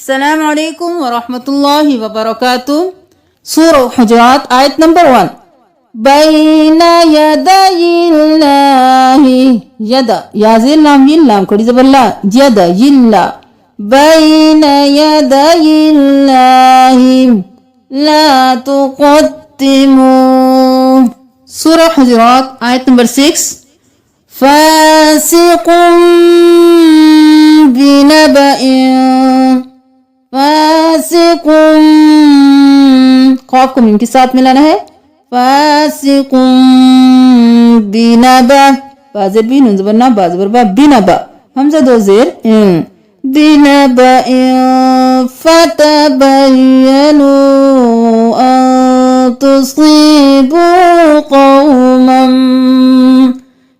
अस्सलामु अलैकुम व रहमतुल्लाहि व बरकातुहू। सूरह हुजुरात आयत नंबर 1। बैना यदायिल्लाहि यद याजिल लाम यिल लाम खड़ी जबल्ला यद यिल्ला बैना यदायिल्लाहि ला तुक़द्दिमू। सूरह हुजुरात आयत नंबर 6। फासिकुम बिनबइन फासिकुम खौफ को मीम के साथ मिलाना है। फासिकुम बिनबा बाज़ेर बी नून ज़बर ना बा ज़बर बा बिनबा हमज़ा दो ज़ेर बिनबा फतबय्यनु अन तुसीबू कौमम।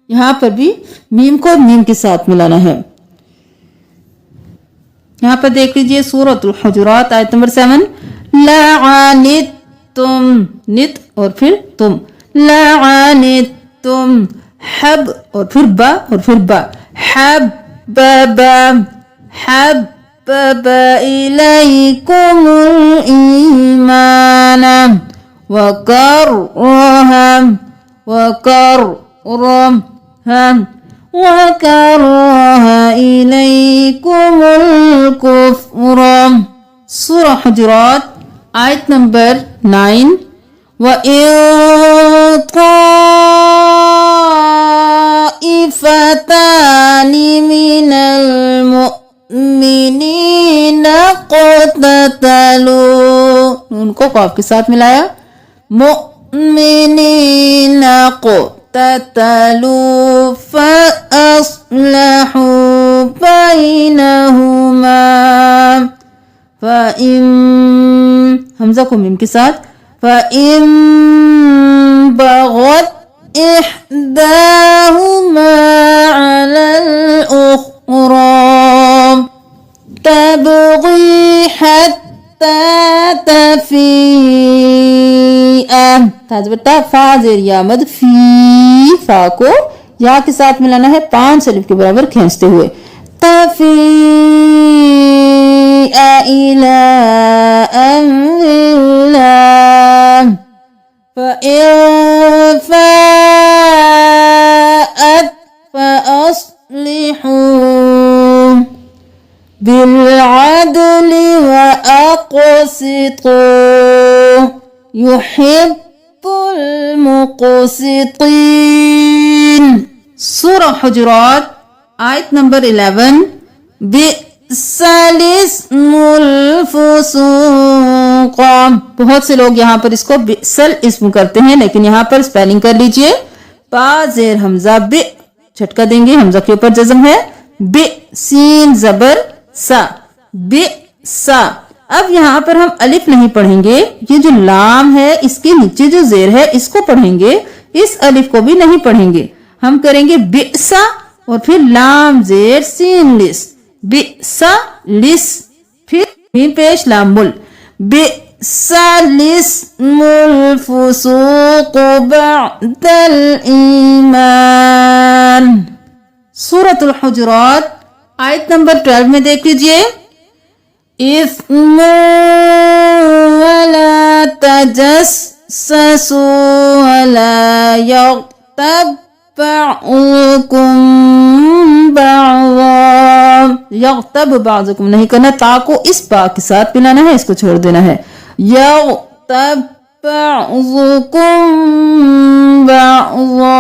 यहाँ पर भी मीम को मीम के साथ मिलाना है। यहाँ पर देख लीजिए सूरतुल हुजुरात आयत नंबर 7। लअनित्तुम नित और फिर तुम लअनित्तुम हब और फिर बा हब्बबा हब्बबा इलैकुमुल ईमान वकरह इलैकुमुल कुफ्र। सूरह हुजुरात आयत नंबर 9। व इन ताइफतानि मिनल मुमिनीना क़ततलू नून को क़ाफ के साथ मिलाया मुमिनीना क़ततलू फ़अस्लहू बैनहुमा फ़इम हमज़ा को मीम के साथ फ़इम बग़त इहदाहुमा अलल उख़रा तबग़ी हत्ता तफ़ीअ ताज़बता फा ज़ेर या मद फी फा को या के साथ मिलाना है 5 अलिफ के बराबर खींचते हुए तफ़ीअ इला अम्रिल्लाह फ़इन फ़ाअत फ़अस्लिहू बिलअदलि व अक़सितू युहिब्बुल मुक़सितीन। सूरह हुजुरात आयत नंबर 11। बिअसलिस्मुल फुसूक़ बहुत से लोग यहाँ पर इसको बिअसल इस्म करते हैं, लेकिन यहाँ पर स्पेलिंग कर लीजिए। बा ज़ेर हमज़ा बि झटका देंगे, हमज़ा के ऊपर जज़म है। बि सीन ज़बर सा बि सा। अब यहाँ पर हम अलिफ नहीं पढ़ेंगे, ये जो लाम है इसके नीचे जो ज़ेर है इसको पढ़ेंगे, इस अलिफ को भी नहीं पढ़ेंगे। हम करेंगे बिसा और फिर लाम ज़ेर सीन लिस बिसा लिस फिर मीम पेश लाम मुल बिसलिस्मुल फुसूक़ बअदल ईमान। सूरतुल हुजुरात आयत नंबर 12 में देख लीजिए। इस्मु वला तजस्ससु वला यग़्तब बअज़ुकुम बअज़ा यग़्तब बअज़ुकुम नहीं करना, ता को इस बा के साथ मिलाना है, इसको छोड़ देना है। यग़्तब बअज़ुकुम बअज़ा।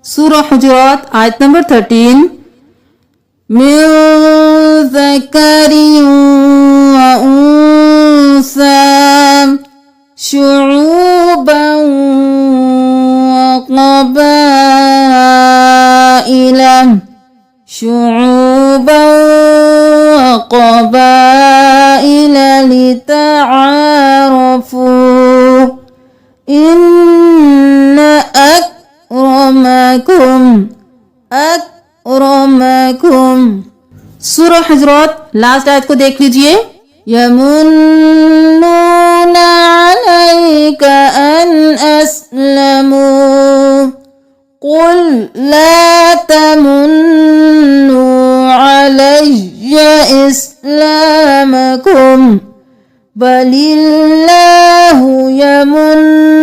सूरह हुजुरात आयत नंबर 13। मिन ज़करिन व उन्सा शुऊबन व क़बाइल लितआरफ़ू इन्न अकरमकुम। सूरह हुजुरात लास्ट आयत को देख लीजिए। यमुन्नूना अलैका अन अस्लमू कुल ला तमुन्नू अलैया या इस्लामकुम बलिल्लाहु यमुन्नु